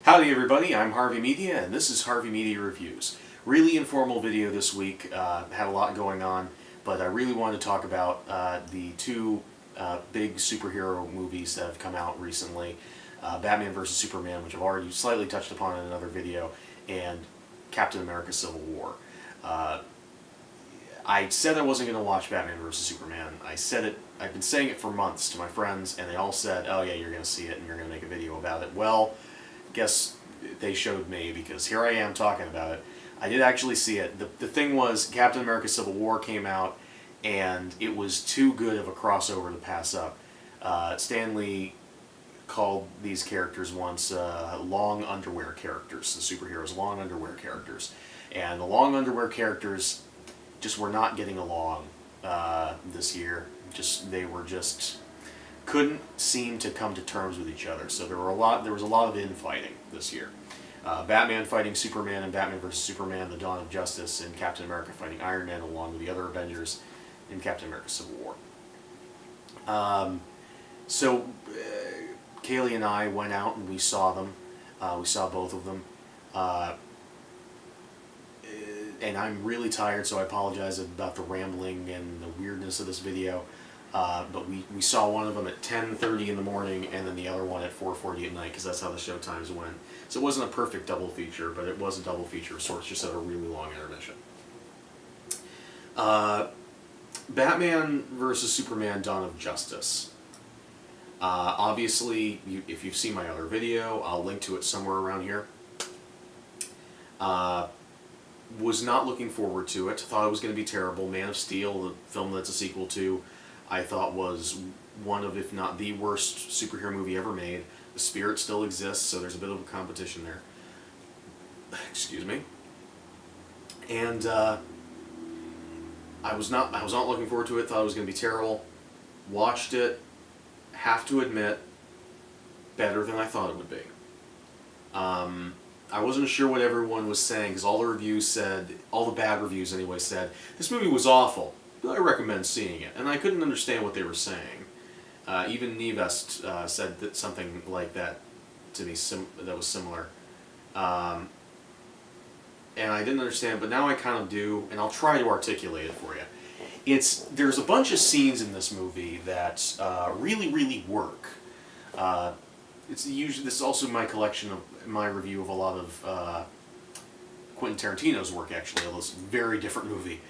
Howdy everybody, I'm Harvey Media and this is Harvey Media Reviews. Really informal video this week, had a lot going on, but I really wanted to talk about the two big superhero movies that have come out recently. Batman vs. Superman, which I've already slightly touched upon in another video, and Captain America Civil War. I said I wasn't going to watch Batman vs. Superman. I've been saying it for months to my friends, and they all said, oh yeah, you're going to see it and you're going to make a video about it. Well, guess they showed me, because here I am talking about it. I did actually see it. The thing was, Captain America Civil War came out, and it was too good of a crossover to pass up. Stan Lee called these characters once long underwear characters, the superheroes, long underwear characters. And the long underwear characters just were not getting along this year. They couldn't seem to come to terms with each other. So there was a lot of infighting this year. Batman fighting Superman in Batman vs. Superman, The Dawn of Justice, and Captain America fighting Iron Man along with the other Avengers in Captain America Civil War. Kaylee and I went out and we saw them. We saw both of them. And I'm really tired, so I apologize about the rambling and the weirdness of this video. But we saw one of them at 10:30 in the morning and then the other one at 4:40 at night, because that's how the show times went. So it wasn't a perfect double feature, but it was a double feature of sorts, just at a really long intermission. Batman vs. Superman Dawn of Justice. Obviously, if you've seen my other video, I'll link to it somewhere around here. Was not looking forward to it. Thought it was going to be terrible. Man of Steel, the film that's a sequel to, I thought was one of, if not the worst superhero movie ever made. The spirit still exists, so there's a bit of a competition there. Excuse me. And I was not looking forward to it. Thought it was going to be terrible. Watched it. Have to admit, better than I thought it would be. I wasn't sure what everyone was saying, because all the reviews said, all the bad reviews anyway, said this movie was awful, but I recommend seeing it. And I couldn't understand what they were saying. Even Nevest said something like that to me, that was similar. And I didn't understand, but now I kind of do, and I'll try to articulate it for you. There's a bunch of scenes in this movie that really, really work. This is also my review of a lot of Quentin Tarantino's work, actually, although it's a very different movie.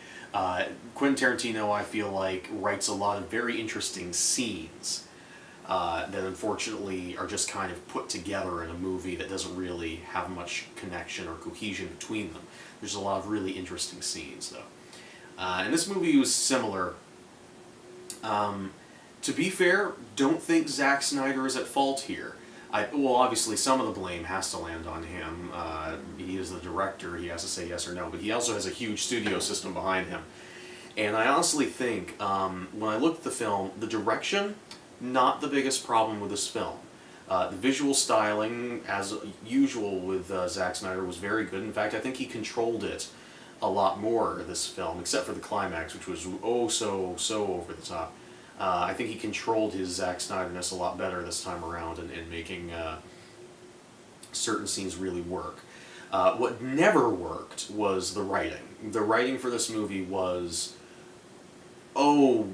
Quentin Tarantino, I feel like, writes a lot of very interesting scenes that unfortunately are just kind of put together in a movie that doesn't really have much connection or cohesion between them. There's a lot of really interesting scenes, though. And this movie was similar. To be fair, don't think Zack Snyder is at fault here. Well, obviously some of the blame has to land on him. He is the director, he has to say yes or no, but he also has a huge studio system behind him. And I honestly think, when I looked at the film, the direction, not the biggest problem with this film. The visual styling, as usual with Zack Snyder, was very good. In fact, I think he controlled it a lot more, this film, except for the climax, which was oh so over the top. I think he controlled his Zack Snyder-ness a lot better this time around in making certain scenes really work. What never worked was the writing. The writing for this movie was, so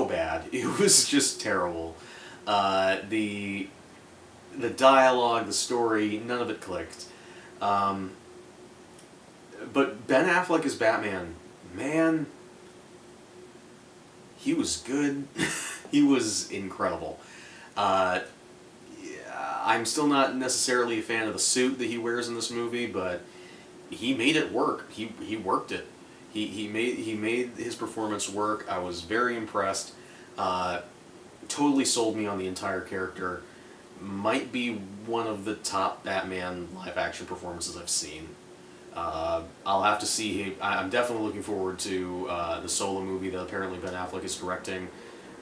bad. It was just terrible. The dialogue, the story, none of it clicked. But Ben Affleck as Batman, man, he was good. He was incredible. I'm still not necessarily a fan of the suit that he wears in this movie, but he made it work. He worked it. He made his performance work. I was very impressed. Totally sold me on the entire character. Might be one of the top Batman live-action performances I've seen. I'll have to see. I'm definitely looking forward to the solo movie that apparently Ben Affleck is directing.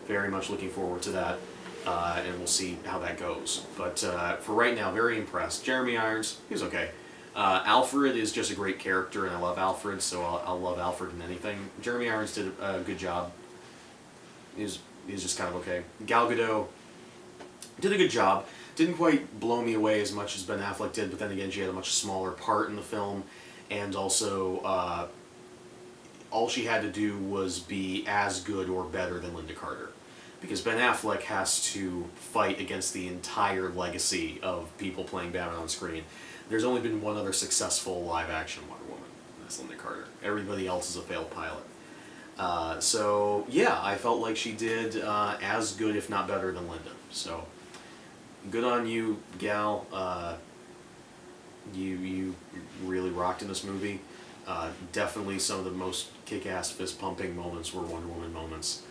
Very much looking forward to that, and we'll see how that goes. But for right now, very impressed. Jeremy Irons, he was okay. Alfred is just a great character, and I love Alfred, so I'll love Alfred in anything. Jeremy Irons did a good job. He's just kind of okay. Gal Gadot, Did a good job. Didn't quite blow me away as much as Ben Affleck did, but then again, she had a much smaller part in the film, and also all she had to do was be as good or better than Linda Carter. Because Ben Affleck has to fight against the entire legacy of people playing Batman on screen. There's only been one other successful live-action Wonder Woman, and that's Linda Carter. Everybody else is a failed pilot. So, yeah, I felt like she did as good, if not better, than Linda. So, good on you, gal. You really rocked in this movie. Definitely some of the most kick-ass fist-pumping moments were Wonder Woman moments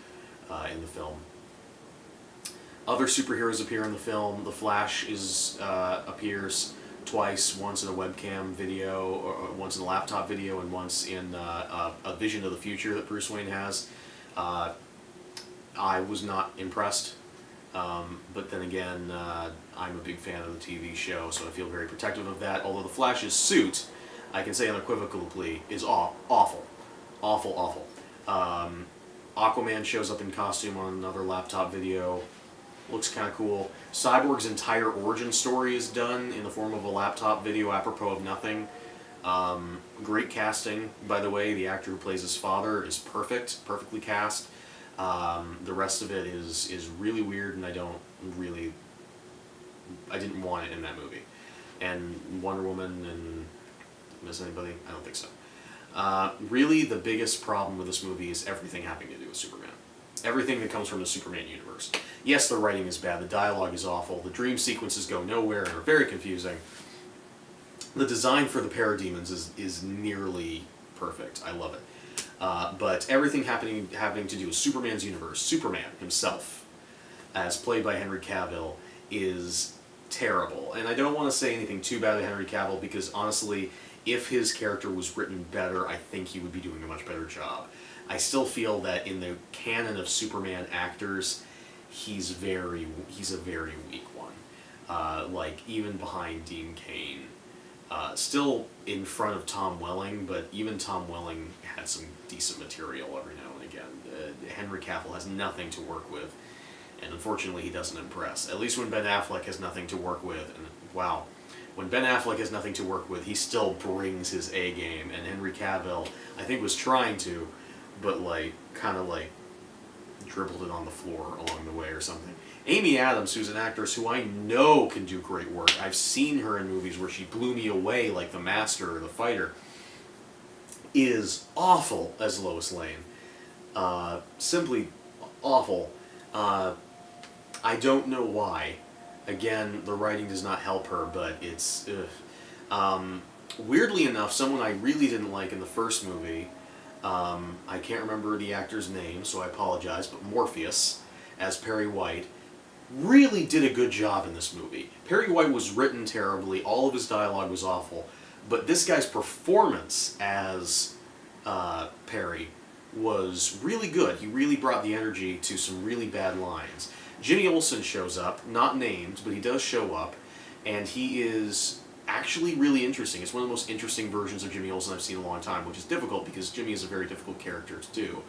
in the film. Other superheroes appear in the film. The Flash appears twice, once in a webcam video, or once in a laptop video, and once in a vision of the future that Bruce Wayne has. I was not impressed, but then again, I'm a big fan of the TV show, so I feel very protective of that. Although the Flash's suit, I can say unequivocally, is awful. Awful, awful. Aquaman shows up in costume on another laptop video. Looks kind of cool. Cyborg's entire origin story is done in the form of a laptop video apropos of nothing. Great casting, by the way. The actor who plays his father is perfectly cast. The rest of it is really weird, and I didn't want it in that movie. And Wonder Woman, and miss anybody? I don't think so. Really, the biggest problem with this movie is everything having to do with Superman. Everything that comes from the Superman universe. Yes, the writing is bad, the dialogue is awful, the dream sequences go nowhere and are very confusing. The design for the parademons is nearly perfect. I love it. But everything having to do with Superman's universe, Superman himself, as played by Henry Cavill, is terrible. And I don't want to say anything too bad of Henry Cavill, because honestly, if his character was written better, I think he would be doing a much better job. I still feel that in the canon of Superman actors, he's a very weak one. Like, even behind Dean Cain. Still in front of Tom Welling, but even Tom Welling had some decent material every now and again. Henry Cavill has nothing to work with, and unfortunately he doesn't impress. At least when Ben Affleck has nothing to work with, and wow, when Ben Affleck has nothing to work with, he still brings his A game, and Henry Cavill, I think, was trying to, but kind of dribbled it on the floor along the way or something. Amy Adams, who's an actress who I know can do great work. I've seen her in movies where she blew me away, like The Master or The Fighter, is awful as Lois Lane. Simply awful. I don't know why. Again, the writing does not help her, but it's... weirdly enough, someone I really didn't like in the first movie, I can't remember the actor's name, so I apologize, but Morpheus, as Perry White, really did a good job in this movie. Perry White was written terribly, all of his dialogue was awful, but this guy's performance as Perry was really good. He really brought the energy to some really bad lines. Jimmy Olsen shows up, not named, but he does show up, and he is actually really interesting. It's one of the most interesting versions of Jimmy Olsen I've seen in a long time, which is difficult because Jimmy is a very difficult character to do,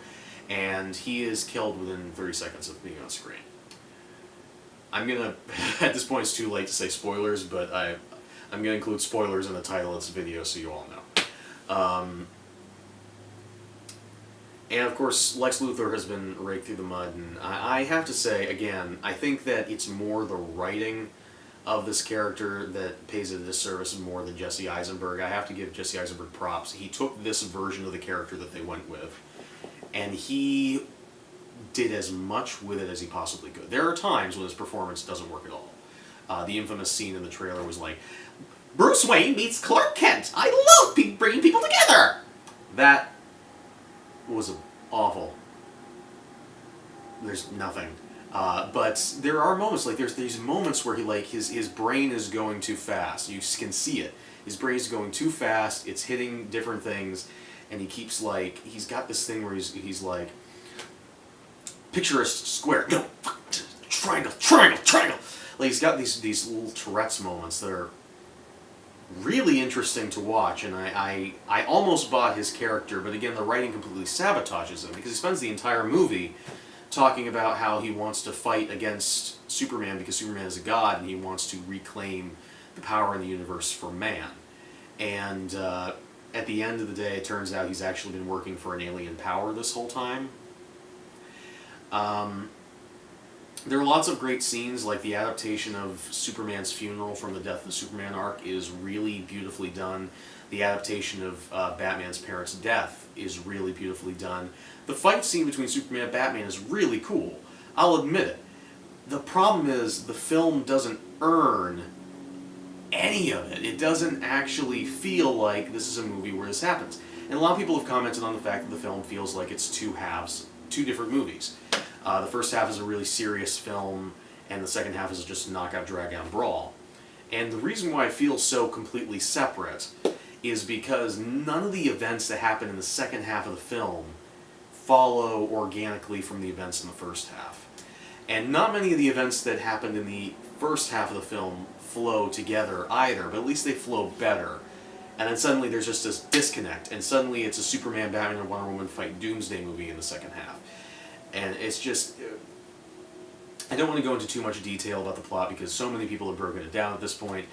and he is killed within 30 seconds of being on screen. I'm gonna, at this point it's too late to say spoilers, but I'm gonna include spoilers in the title of this video so you all know. And of course, Lex Luthor has been raked through the mud, and I have to say, again, I think that it's more the writing of this character that pays it a disservice more than Jesse Eisenberg. I have to give Jesse Eisenberg props. He took this version of the character that they went with, and he did as much with it as he possibly could. There are times when his performance doesn't work at all. The infamous scene in the trailer was like, Bruce Wayne meets Clark Kent! I love bringing people together! That was awful. There's nothing. But there are moments, there's these moments where his brain is going too fast. You can see it. His brain is going too fast, it's hitting different things, and he keeps he's got this thing where he's like, picture a square, no, triangle. He's got these little Tourette's moments that are really interesting to watch, and I almost bought his character, but again, the writing completely sabotages him, because he spends the entire movie talking about how he wants to fight against Superman because Superman is a god and he wants to reclaim the power in the universe for man. And at the end of the day, it turns out he's actually been working for an alien power this whole time. There are lots of great scenes, like the adaptation of Superman's funeral from the Death of Superman arc is really beautifully done. The adaptation of Batman's parents' death is really beautifully done. The fight scene between Superman and Batman is really cool. I'll admit it. The problem is the film doesn't earn any of it. It doesn't actually feel like this is a movie where this happens. And a lot of people have commented on the fact that the film feels like it's two halves, two different movies. The first half is a really serious film, and the second half is just a knockout, drag-out brawl. And the reason why I feel so completely separate is because none of the events that happen in the second half of the film follow organically from the events in the first half. And not many of the events that happened in the first half of the film flow together either, but at least they flow better. And then suddenly there's just this disconnect, and suddenly it's a Superman, Batman, and Wonder Woman fight Doomsday movie in the second half. And it's just... I don't want to go into too much detail about the plot because so many people have broken it down at this point,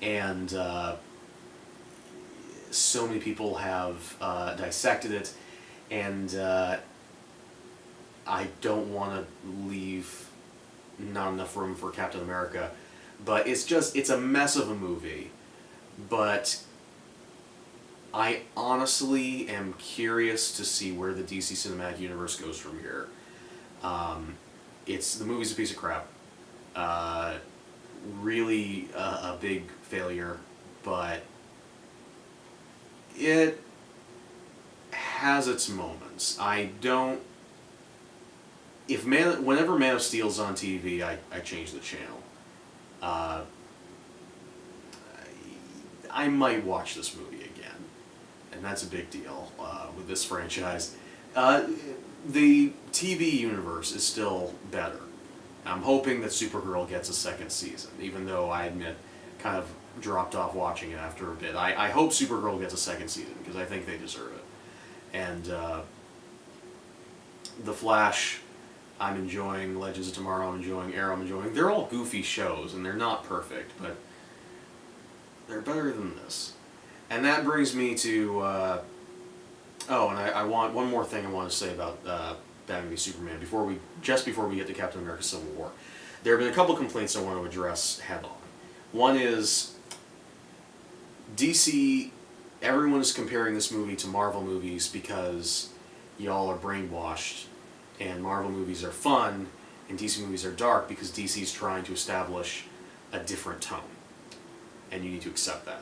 and so many people have dissected it, and I don't want to leave not enough room for Captain America, but it's a mess of a movie, but I honestly am curious to see where the DC Cinematic Universe goes from here. The movie's a piece of crap. Really a big failure, but it has its moments. Whenever Man of Steel's on TV, I change the channel. I might watch this movie again, and that's a big deal with this franchise. The TV universe is still better. I'm hoping that Supergirl gets a second season, even though I admit kind of dropped off watching it after a bit. I hope Supergirl gets a second season, because I think they deserve it. And The Flash, I'm enjoying. Legends of Tomorrow, I'm enjoying. Arrow, I'm enjoying. They're all goofy shows, and they're not perfect, but they're better than this. And that brings me to... I want one more thing I want to say about Batman v Superman before we get to Captain America: Civil War. There have been a couple complaints I want to address head on. One is DC. Everyone is comparing this movie to Marvel movies because y'all are brainwashed, and Marvel movies are fun and DC movies are dark because DC is trying to establish a different tone, and you need to accept that.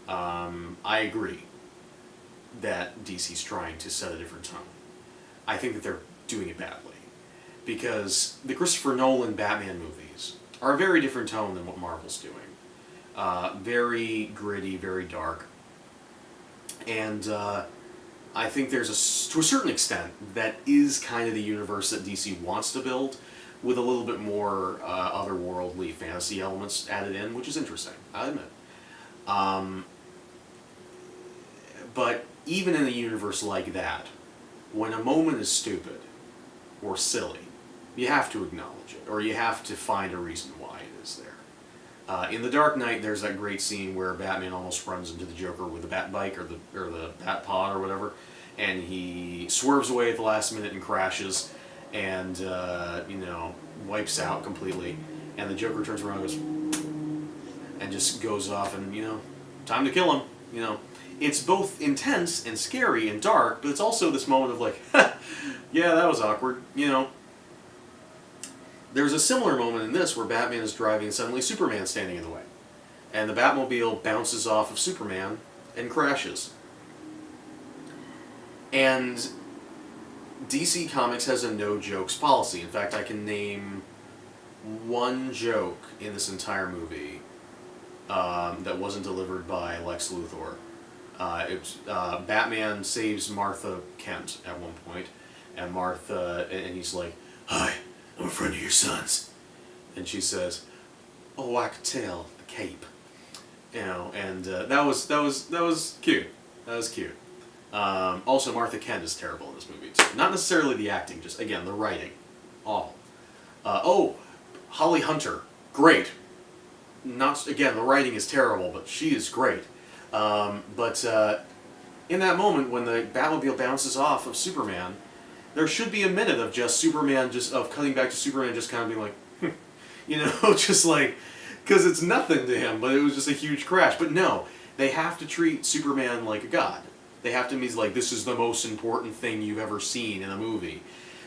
I agree that DC's trying to set a different tone. I think that they're doing it badly, because the Christopher Nolan Batman movies are a very different tone than what Marvel's doing. Very gritty, very dark, and I think there's to a certain extent, that is kind of the universe that DC wants to build, with a little bit more otherworldly fantasy elements added in, which is interesting, I admit. But even in a universe like that, when a moment is stupid or silly, you have to acknowledge it, or you have to find a reason why it is there. In The Dark Knight, there's that great scene where Batman almost runs into the Joker with the Bat Bike or the Bat Pod or whatever, and he swerves away at the last minute and crashes, and wipes out completely. And the Joker turns around and goes, and just goes off, and time to kill him. It's both intense and scary and dark, but it's also this moment of like, yeah, that was awkward, There's a similar moment in this where Batman is driving and suddenly Superman's standing in the way. And the Batmobile bounces off of Superman and crashes. And DC Comics has a no-jokes policy. In fact, I can name one joke in this entire movie that wasn't delivered by Lex Luthor. Batman saves Martha Kent at one point, and and he's like, "Hi, I'm a friend of your son's," and she says, "Oh, I could tell, the cape," and that was cute. That was cute. Also, Martha Kent is terrible in this movie too. Not necessarily the acting, just again the writing, awful. Holly Hunter, great. Not again the writing is terrible, but she is great. But in that moment when the Batmobile bounces off of Superman, there should be a minute of just Superman, of cutting back to Superman, just kind of being like, just like, because it's nothing to him, but it was just a huge crash. But no, they have to treat Superman like a god. They have to be like, this is the most important thing you've ever seen in a movie.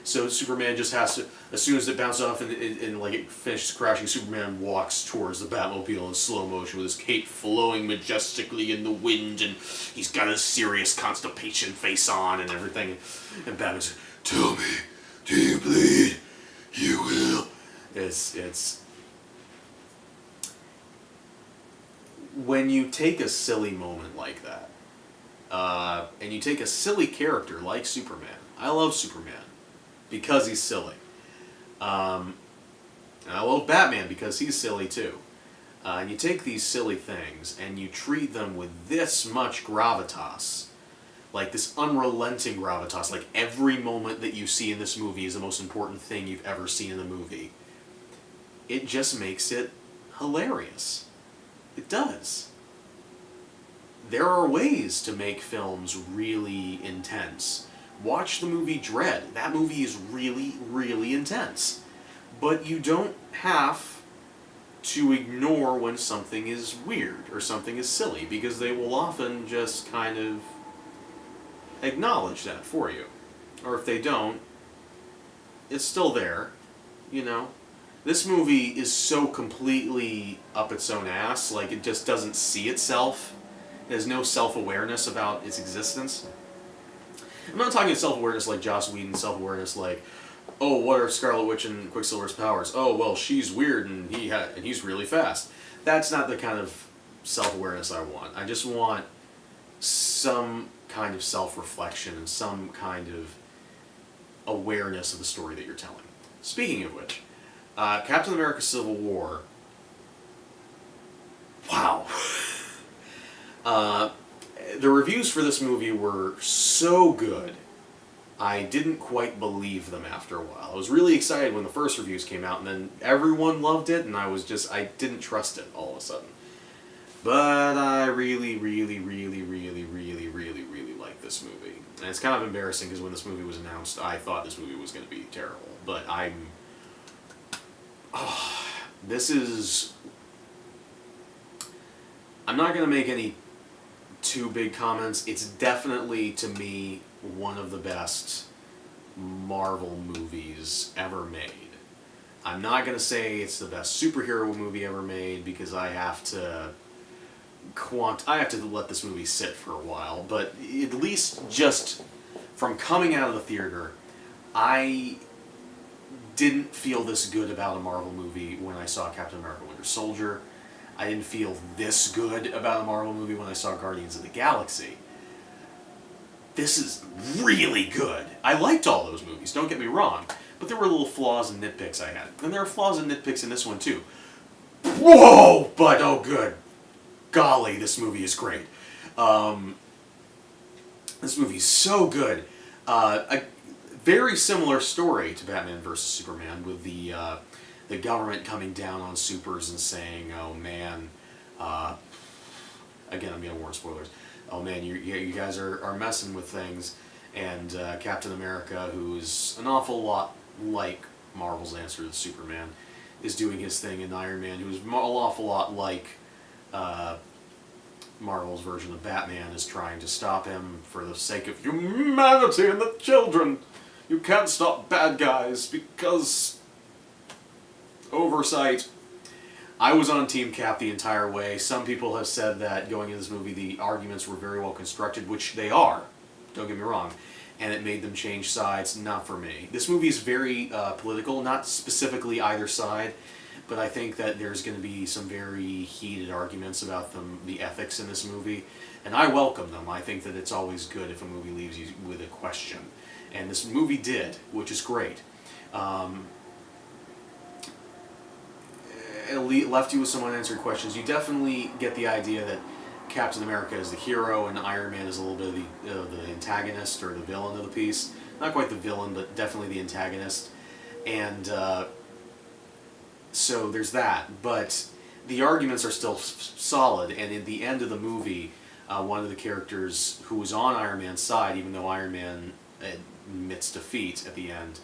So Superman just has to, as soon as it bounces off and like it finishes crashing, Superman walks towards the Batmobile in slow motion with his cape flowing majestically in the wind, and he's got his serious constipation face on and everything. And Batman's like, tell me, do you bleed? You will. It's when you take a silly moment like that, and you take a silly character like Superman. I love Superman because he's silly. And I love Batman because he's silly too. And you take these silly things and you treat them with this much gravitas, like this unrelenting gravitas, like every moment that you see in this movie is the most important thing you've ever seen in a movie. It just makes it hilarious. It does. There are ways to make films really intense. Watch the movie Dread. That movie is really, really intense. But you don't have to ignore when something is weird or something is silly, because they will often just kind of acknowledge that for you. Or if they don't, it's still there, This movie is so completely up its own ass, like it just doesn't see itself. It has no self-awareness about its existence. I'm not talking self-awareness like Joss Whedon, self-awareness like, oh, what are Scarlet Witch and Quicksilver's powers? Oh, well, she's weird and he's really fast. That's not the kind of self-awareness I want. I just want some kind of self-reflection and some kind of awareness of the story that you're telling. Speaking of which, Captain America Civil War, wow. The reviews for this movie were so good, I didn't quite believe them after a while. I was really excited when the first reviews came out, and then everyone loved it, and I didn't trust it all of a sudden. But I really, really, really, really, really, really, really like this movie. And it's kind of embarrassing because when this movie was announced, I thought this movie was going to be terrible. But I'm not going to make any too big comments. It's definitely, to me, one of the best Marvel movies ever made. I'm not going to say it's the best superhero movie ever made because I have to let this movie sit for a while, but at least just from coming out of the theater, I didn't feel this good about a Marvel movie when I saw Captain America Winter Soldier. I didn't feel this good about a Marvel movie when I saw Guardians of the Galaxy. This is really good. I liked all those movies, don't get me wrong, but there were little flaws and nitpicks I had. And there are flaws and nitpicks in this one too. Whoa! But oh good golly, this movie is great. This movie's so good. A very similar story to Batman vs. Superman, with the government coming down on supers and saying, oh man, again I'm going to warn spoilers, oh man, you guys are messing with things, and Captain America, who's an awful lot like Marvel's answer to Superman, is doing his thing, and Iron Man, who's an awful lot like Marvel's version of Batman, is trying to stop him for the sake of humanity and the children. You can't stop bad guys because oversight. I was on Team Cap the entire way. Some people have said that going into this movie the arguments were very well constructed, which they are, don't get me wrong, and it made them change sides. Not for me. This movie is very political, not specifically either side, but I think that there's going to be some very heated arguments about the ethics in this movie, and I welcome them. I think that it's always good if a movie leaves you with a question, and this movie did, which is great. It left you with some unanswered questions. You definitely get the idea that Captain America is the hero and Iron Man is a little bit of the antagonist or the villain of the piece. Not quite the villain, but definitely the antagonist. And so there's that. But the arguments are still solid, and in the end of the movie, one of the characters who was on Iron Man's side, even though Iron Man admits defeat at the end,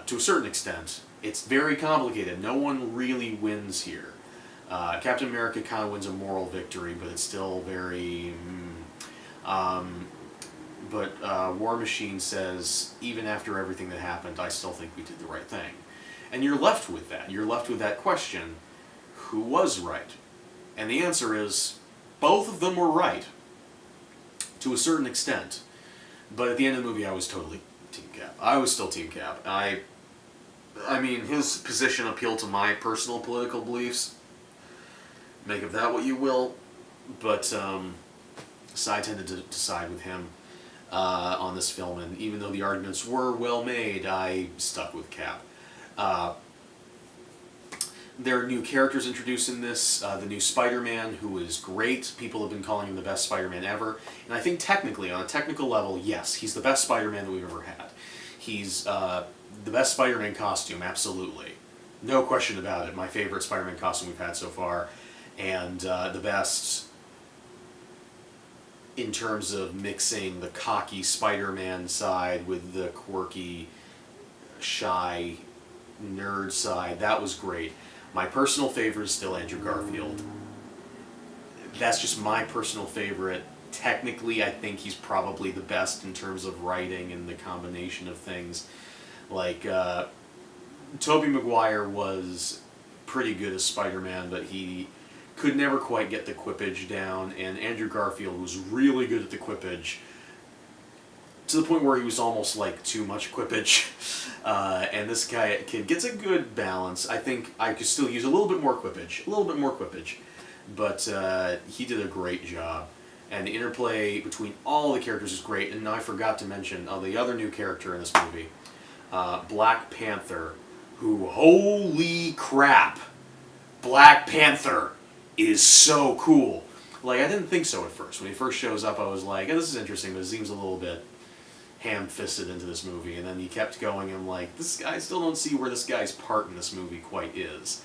to a certain extent, it's very complicated. No one really wins here. Captain America kind of wins a moral victory, but it's still very... But War Machine says, even after everything that happened, I still think we did the right thing. And you're left with that. You're left with that question, who was right? And the answer is, both of them were right, to a certain extent. But at the end of the movie, I was totally Team Cap. I was still Team Cap. I mean, his position appealed to my personal political beliefs. Make of that what you will. But so I tended to side with him on this film. And even though the arguments were well made, I stuck with Cap. There are new characters introduced in this. The new Spider-Man, who is great. People have been calling him the best Spider-Man ever. And I think technically, on a technical level, yes, he's the best Spider-Man that we've ever had. He's the best Spider-Man costume, absolutely. No question about it. My favorite Spider-Man costume we've had so far. And the best in terms of mixing the cocky Spider-Man side with the quirky, shy, nerd side. That was great. My personal favorite is still Andrew Garfield. That's just my personal favorite. Technically, I think he's probably the best in terms of writing and the combination of things. Like, Tobey Maguire was pretty good as Spider-Man, but he could never quite get the quippage down, and Andrew Garfield was really good at the quippage, to the point where he was almost like too much quippage. And this kid gets a good balance. I think I could still use a little bit more quippage, but he did a great job. And the interplay between all the characters is great. And I forgot to mention the other new character in this movie, Black Panther, who, holy crap, Black Panther is so cool. Like, I didn't think so at first. When he first shows up, I was like, oh, this is interesting, but it seems a little bit ham-fisted into this movie. And then he kept going, and I'm like, this guy, I still don't see where this guy's part in this movie quite is.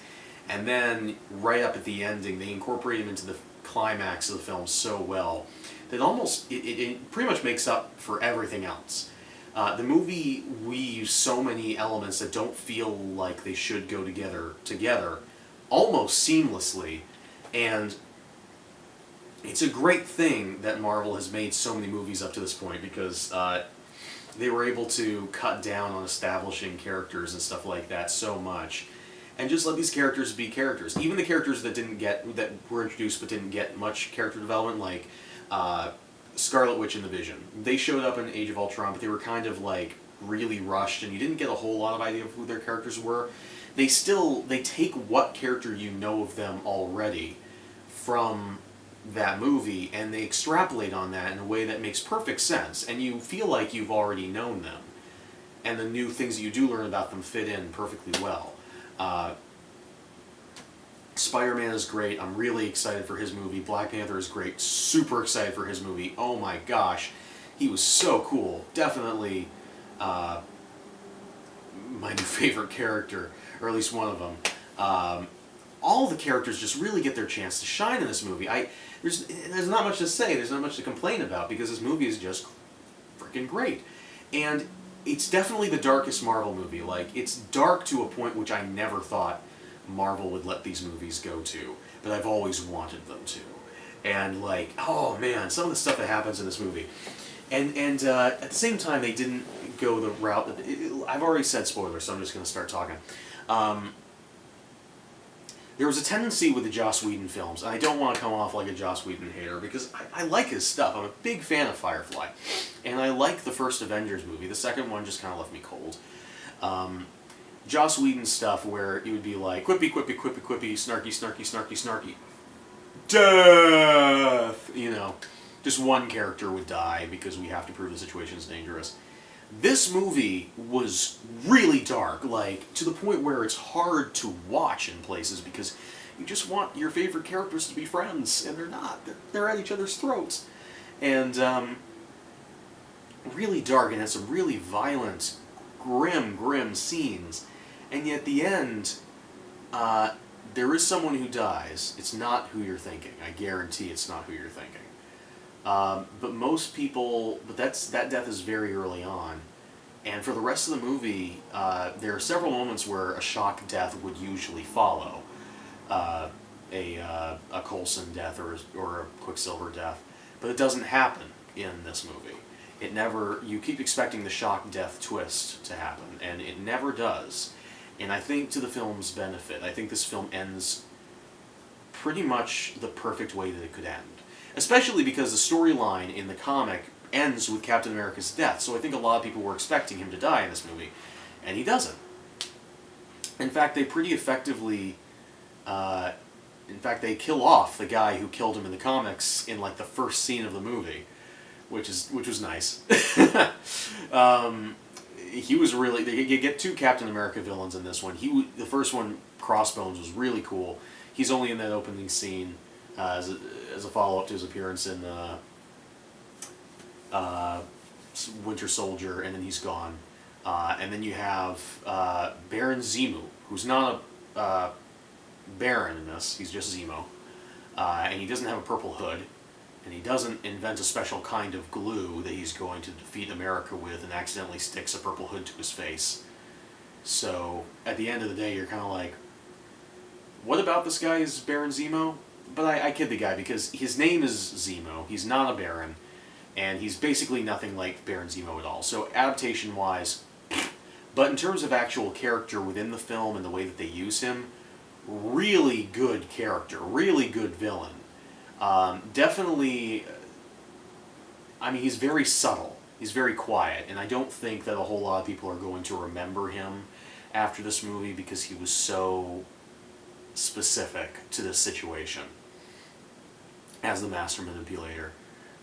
And then, right up at the ending, they incorporate him into the climax of the film so well that almost, it pretty much makes up for everything else. The movie weaves so many elements that don't feel like they should go together almost seamlessly. And it's a great thing that Marvel has made so many movies up to this point, because they were able to cut down on establishing characters and stuff like that so much, and just let these characters be characters. Even the characters that were introduced but didn't get much character development, like Scarlet Witch and the Vision. They showed up in Age of Ultron, but they were kind of like really rushed, and you didn't get a whole lot of idea of who their characters were. They take what character you know of them already from that movie, and they extrapolate on that in a way that makes perfect sense, and you feel like you've already known them, and the new things that you do learn about them fit in perfectly well. Spider-Man is great. I'm really excited for his movie. Black Panther is great. Super excited for his movie. Oh my gosh, he was so cool. Definitely my new favorite character, or at least one of them. All the characters just really get their chance to shine in this movie. There's not much to say, there's not much to complain about, because this movie is just freaking great. And it's definitely the darkest Marvel movie. Like, it's dark to a point which I never thought Marvel would let these movies go to, but I've always wanted them to. And like, oh man, some of the stuff that happens in this movie. And at the same time, they didn't go the route that... I've already said spoilers, so I'm just going to start talking. There was a tendency with the Joss Whedon films, and I don't want to come off like a Joss Whedon hater, because I like his stuff. I'm a big fan of Firefly. And I like the first Avengers movie. The second one just kind of left me cold. Joss Whedon stuff where it would be like, quippy, quippy, quippy, quippy, snarky, snarky, snarky, snarky. Death! You know, just one character would die because we have to prove the situation is dangerous. This movie was really dark, like, to the point where it's hard to watch in places, because You just want your favorite characters to be friends, and they're not. They're at each other's throats. And really dark, and has some really violent, grim scenes. And yet at the end, there is someone who dies. It's not who you're thinking. I guarantee it's not who you're thinking. But most people, that death is very early on. And for the rest of the movie, there are several moments where a shock death would usually follow. A Coulson death or a Quicksilver death. But it doesn't happen in this movie. It never, you keep expecting the shock death twist to happen, and it never does. And I think to the film's benefit, I think this film ends pretty much the perfect way that it could end. Especially because the storyline in the comic ends with Captain America's death, so I think a lot of people were expecting him to die in this movie, and he doesn't. In fact, they pretty effectively, they kill off the guy who killed him in the comics in like the first scene of the movie, which was nice. He was really, you get two Captain America villains in this one. The first one, Crossbones, was really cool. He's only in that opening scene as a follow-up to his appearance in Winter Soldier, and then he's gone. And then you have Baron Zemo, who's not a Baron in this, he's just Zemo. And he doesn't have a purple hood, and he doesn't invent a special kind of glue that he's going to defeat America with and accidentally sticks a purple hood to his face. So, at the end of the day, you're kind of like, what about this guy is Baron Zemo? But I kid the guy, because his name is Zemo, he's not a Baron, and he's basically nothing like Baron Zemo at all. So, adaptation-wise, but in terms of actual character within the film and the way that they use him, really good character, really good villain. Definitely, I mean, he's very subtle, he's very quiet, and I don't think that a whole lot of people are going to remember him after this movie because he was so specific to this situation as the Master Manipulator.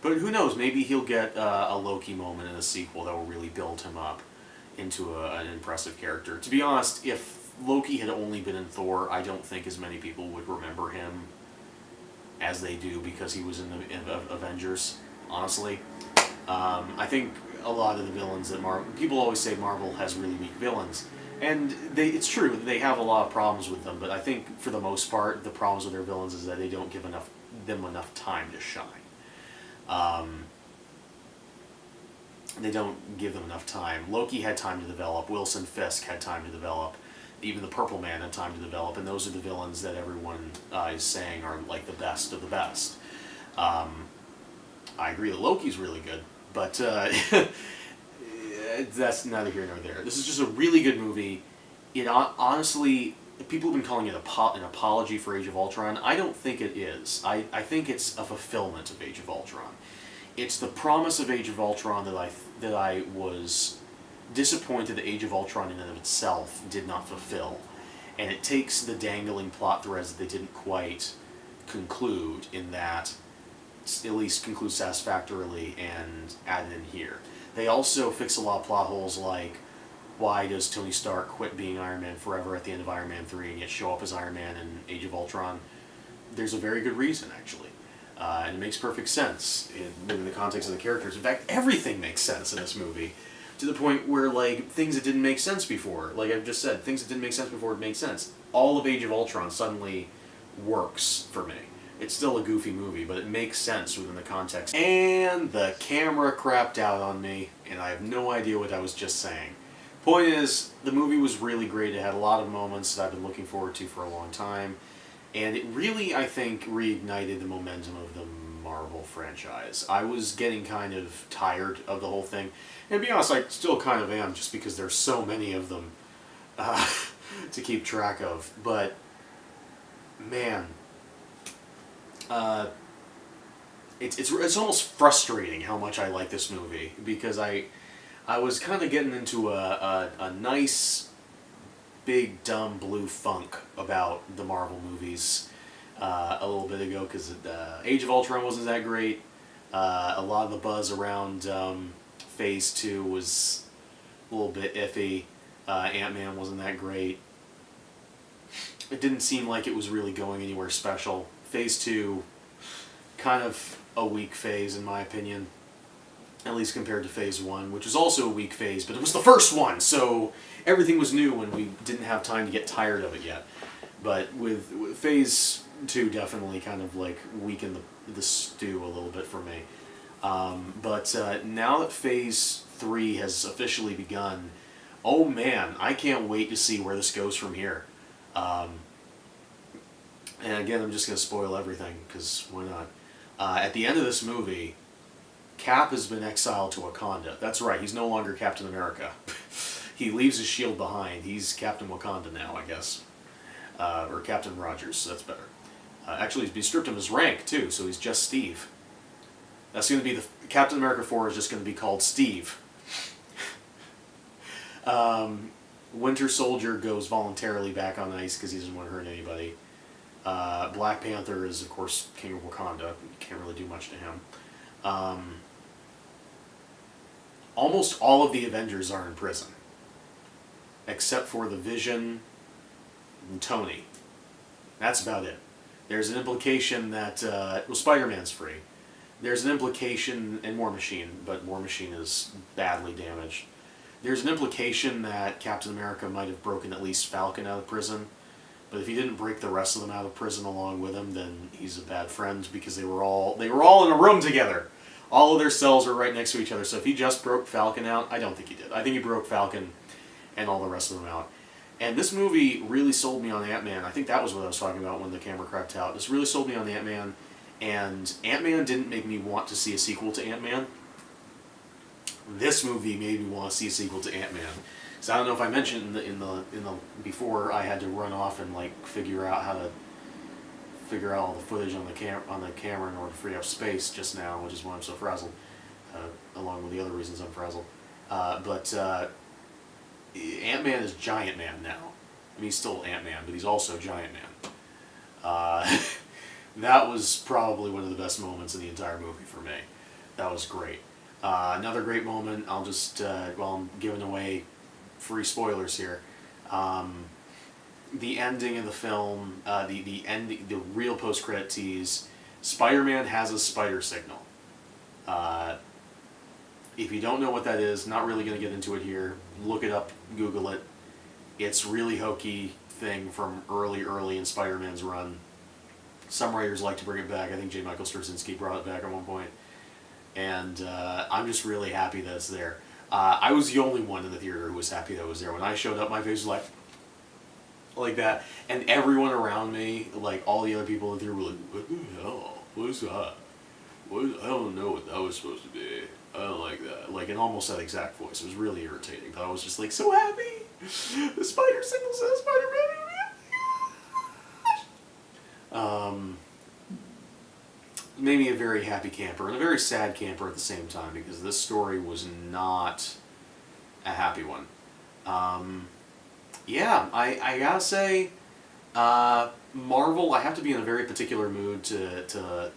But who knows, maybe he'll get a Loki moment in a sequel that will really build him up into an impressive character. To be honest, if Loki had only been in Thor, I don't think as many people would remember him as they do because he was in the Avengers, honestly. I think a lot of the villains that people always say Marvel has really weak villains, and it's true, they have a lot of problems with them, but I think for the most part, the problems with their villains is that they don't give them enough time to shine. They don't give them enough time. Loki had time to develop, Wilson Fisk had time to develop, even the Purple Man had time to develop, and those are the villains that everyone is saying are like the best of the best. I agree that Loki's really good, but that's neither here nor there. This is just a really good movie. It honestly, people have been calling it an apology for Age of Ultron. I don't think it is. I think it's a fulfillment of Age of Ultron. It's the promise of Age of Ultron that I was disappointed that Age of Ultron in and of itself did not fulfill. And it takes the dangling plot threads that they didn't quite conclude in that, at least conclude satisfactorily, and add it in here. They also fix a lot of plot holes like, why does Tony Stark quit being Iron Man forever at the end of Iron Man 3 and yet show up as Iron Man in Age of Ultron? There's a very good reason, actually. And it makes perfect sense in the context of the characters. In fact, everything makes sense in this movie. To the point where, like, things that didn't make sense before, like I've just said, things that didn't make sense before it made sense. All of Age of Ultron suddenly works for me. It's still a goofy movie, but it makes sense within the context. And the camera crapped out on me, and I have no idea what I was just saying. Point is, the movie was really great. It had a lot of moments that I've been looking forward to for a long time. And it really, I think, reignited the momentum of the Marvel franchise. I was getting kind of tired of the whole thing. And to be honest, I still kind of am, just because there's so many of them to keep track of. But, man, it's almost frustrating how much I like this movie, because I was kind of getting into a nice, big, dumb blue funk about the Marvel movies a little bit ago, because Age of Ultron wasn't that great. A lot of the buzz around Phase 2 was a little bit iffy. AntMan wasn't that great. it didn't seem like it was really going anywhere special. Phase 2, kind of a weak phase in my opinion, at least compared to Phase 1, which was also a weak phase, but it was the first one, so everything was new and we didn't have time to get tired of it yet. But with Phase 2 definitely kind of like weakened the stew a little bit for me. But now that Phase 3 has officially begun, oh man, I can't wait to see where this goes from here. And again, I'm just going to spoil everything, because why not? At the end of this movie, Cap has been exiled to Wakanda. That's right, he's no longer Captain America. He leaves his shield behind. He's Captain Wakanda now, I guess. Or Captain Rogers, so that's better. Actually, he's stripped him his rank, too, so he's just Steve. That's going to be the... Captain America 4 is just going to be called Steve. Winter Soldier goes voluntarily back on ice because he doesn't want to hurt anybody. Black Panther is, of course, King of Wakanda. You can't really do much to him. Almost all of the Avengers are in prison, except for the Vision and Tony. That's about it. There's an implication that, well, Spider-Man's free. There's an implication, and War Machine, but War Machine is badly damaged. There's an implication that Captain America might have broken at least Falcon out of prison, but if he didn't break the rest of them out of prison along with him, then he's a bad friend, because they were all in a room together. All of their cells were right next to each other, so if he just broke Falcon out, I don't think he did. I think he broke Falcon and all the rest of them out. And this movie really sold me on Ant-Man. I think that was what I was talking about when the camera cracked out. This really sold me on Ant-Man, and Ant-Man didn't make me want to see a sequel to Ant-Man. This movie made me want to see a sequel to Ant-Man. So I don't know if I mentioned in the before I had to run off and like figure out all the footage on the camera in order to free up space just now, which is why I'm so frazzled, along with the other reasons I'm frazzled. But Ant-Man is Giant Man now. I mean, he's still Ant-Man, but he's also Giant Man. That was probably one of the best moments in the entire movie for me. That was great. Another great moment, I'll just, well, I'm giving away free spoilers here. The ending of the film, the real post-credit tease, Spider-Man has a spider signal. If you don't know what that is, not really going to get into it here, look it up, Google it. It's really hokey thing from early in Spider-Man's run. Some writers like to bring it back. I think J. Michael Straczynski brought it back at one point. And I'm just really happy that it's there. I was the only one in the theater who was happy that it was there. When I showed up, my face was like that. And everyone around me, like all the other people in the theater were like, what the hell? What is that? I don't know what that was supposed to be. I don't like that. Like in almost that exact voice. It was really irritating. But I was just like, so happy. The spider signal says Spider-Man. Made me a very happy camper and a very sad camper at the same time, because this story was not a happy one. Yeah, I gotta say, Marvel, I have to be in a very particular mood to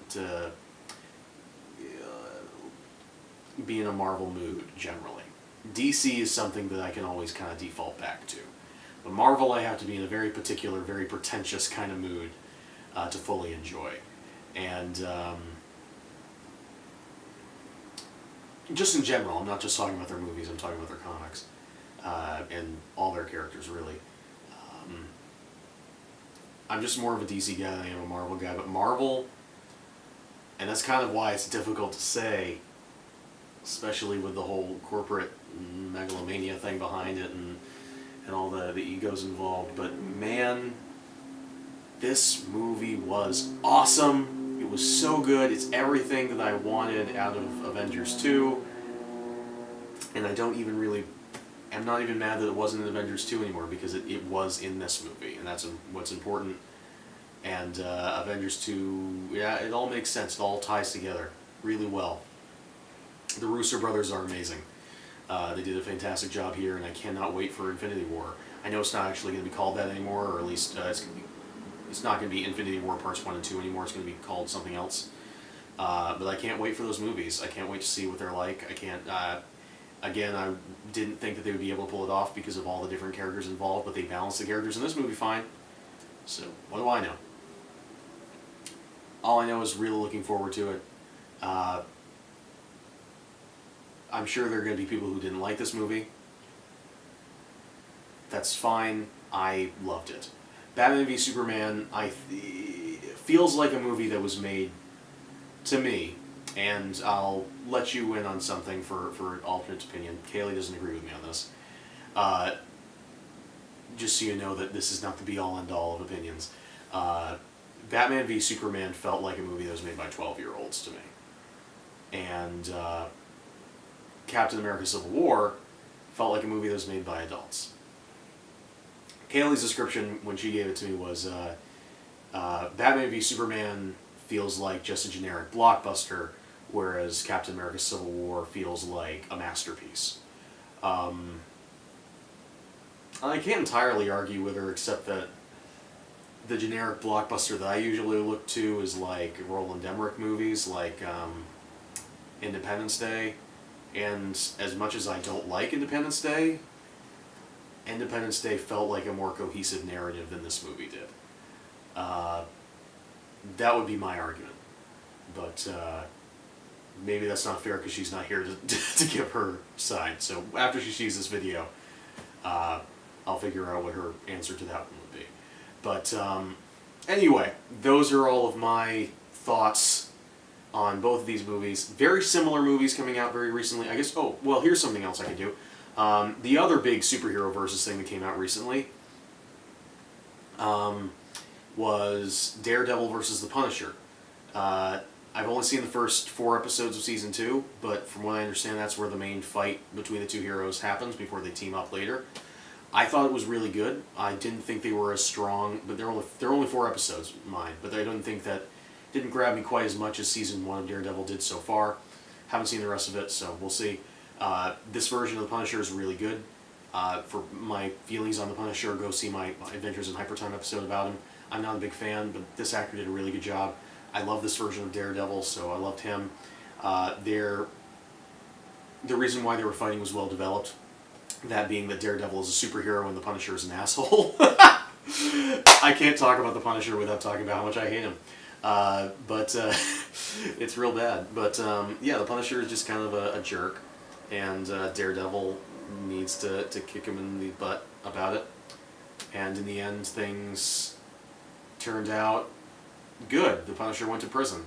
be in a Marvel mood, generally. DC is something that I can always kind of default back to. But Marvel, I have to be in a very particular, very pretentious kind of mood to fully enjoy. And just in general, I'm not just talking about their movies, I'm talking about their comics. And all their characters, really. I'm just more of a DC guy than I am a Marvel guy, but Marvel, and that's kind of why it's difficult to say, especially with the whole corporate megalomania thing behind it and all the egos involved, but man, this movie was awesome. It was so good. It's everything that I wanted out of Avengers 2. And I don't even really... I'm not even mad that it wasn't in Avengers 2 anymore, because it was in this movie. And that's what's important. And Avengers 2... Yeah, it all makes sense. It all ties together really well. The Russo brothers are amazing. They did a fantastic job here, and I cannot wait for Infinity War. I know it's not actually going to be called that anymore, or at least it's not going to be Infinity War Parts 1 and 2 anymore. It's going to be called something else. But I can't wait for those movies. I can't wait to see what they're like. I can't... Again, I didn't think that they would be able to pull it off because of all the different characters involved, but they balanced the characters in this movie fine. So, what do I know? All I know is really looking forward to it. I'm sure there are going to be people who didn't like this movie. That's fine. I loved it. Batman v Superman feels like a movie that was made to me, and I'll let you in on something for an alternate opinion. Kaylee doesn't agree with me on this. Just so you know that this is not the be-all, end-all of opinions. Batman v Superman felt like a movie that was made by 12-year-olds to me. And Captain America Civil War felt like a movie that was made by adults. Kaylee's description when she gave it to me was Batman v Superman feels like just a generic blockbuster, whereas Captain America Civil War feels like a masterpiece. I can't entirely argue with her, except that the generic blockbuster that I usually look to is like Roland Emmerich movies, like Independence Day. And as much as I don't like Independence Day felt like a more cohesive narrative than this movie did. That would be my argument. But maybe that's not fair because she's not here to give her side. So after she sees this video, I'll figure out what her answer to that one would be. But anyway, those are all of my thoughts on both of these movies. Very similar movies coming out very recently. I guess, oh, well, here's something else I can do. The other big superhero versus thing that came out recently was Daredevil versus the Punisher. I've only seen the first 4 episodes of Season 2, but from what I understand, that's where the main fight between the two heroes happens before they team up later. I thought it was really good. I didn't think they were as strong, but they're only 4 episodes, mine. But I don't think that didn't grab me quite as much as Season 1 of Daredevil did so far. Haven't seen the rest of it, so we'll see. This version of the Punisher is really good. For my feelings on the Punisher, go see my Adventures in Hypertime episode about him. I'm not a big fan, but this actor did a really good job. I love this version of Daredevil, so I loved him. The reason why they were fighting was well developed. That being that Daredevil is a superhero and the Punisher is an asshole. I can't talk about the Punisher without talking about how much I hate him. But it's real bad. But yeah, the Punisher is just kind of a jerk. And Daredevil needs to kick him in the butt about it. And in the end, things turned out good. The Punisher went to prison.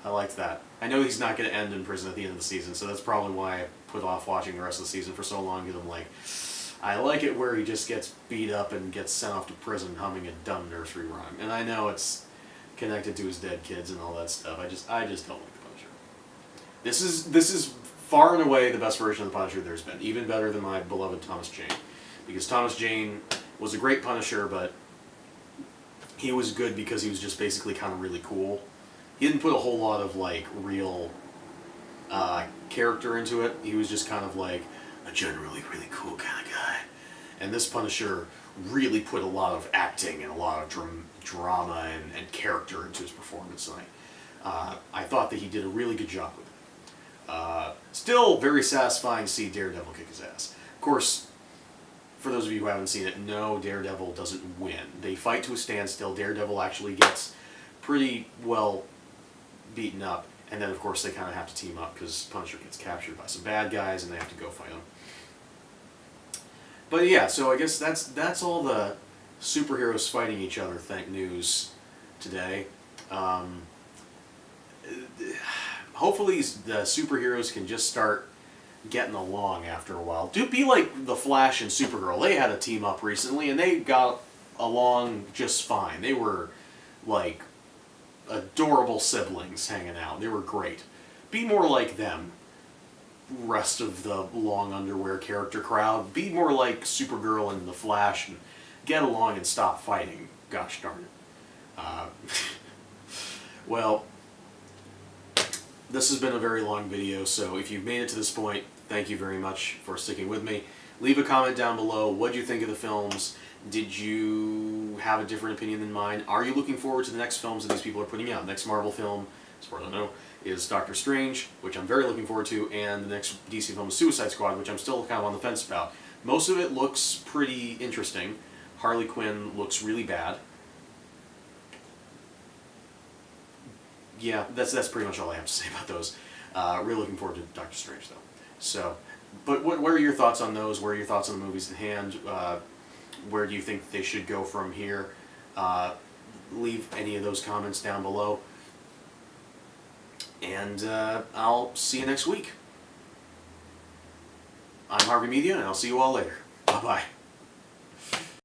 I liked that. I know he's not going to end in prison at the end of the season, so that's probably why I put off watching the rest of the season for so long, because I'm like, I like it where he just gets beat up and gets sent off to prison humming a dumb nursery rhyme. And I know it's connected to his dead kids and all that stuff. I just don't like the Punisher. This is far and away the best version of the Punisher there's been, even better than my beloved Thomas Jane. Because Thomas Jane was a great Punisher, but he was good because he was just basically kind of really cool. He didn't put a whole lot of like real character into it. He was just kind of like a generally really cool kind of guy. And this Punisher really put a lot of acting and a lot of drama and character into his performance. And I thought that he did a really good job with it. Still very satisfying to see Daredevil kick his ass. Of course, for those of you who haven't seen it, no, Daredevil doesn't win. They fight to a standstill. Daredevil actually gets pretty well beaten up, and then of course they kind of have to team up because Punisher gets captured by some bad guys and they have to go fight him. But yeah, so I guess that's all the superheroes fighting each other news today. Hopefully the superheroes can just start getting along after a while. Do be like the Flash and Supergirl. They had a team up recently and they got along just fine. They were like adorable siblings hanging out. They were great. Be more like them, rest of the long underwear character crowd. Be more like Supergirl and the Flash and get along and stop fighting. Gosh darn it. Well, this has been a very long video, so if you've made it to this point, thank you very much for sticking with me. Leave a comment down below. What do you think of the films? Did you have a different opinion than mine? Are you looking forward to the next films that these people are putting out? The next Marvel film, as far as I know, is Doctor Strange, which I'm very looking forward to, and the next DC film is Suicide Squad, which I'm still kind of on the fence about. Most of it looks pretty interesting. Harley Quinn looks really bad. yeah, that's pretty much all I have to say about those. Really looking forward to Doctor Strange, though. So, but what are your thoughts on those? What are your thoughts on the movies in hand? Where do you think they should go from here? Leave any of those comments down below. And I'll see you next week. I'm Harvey Media, and I'll see you all later. Bye-bye.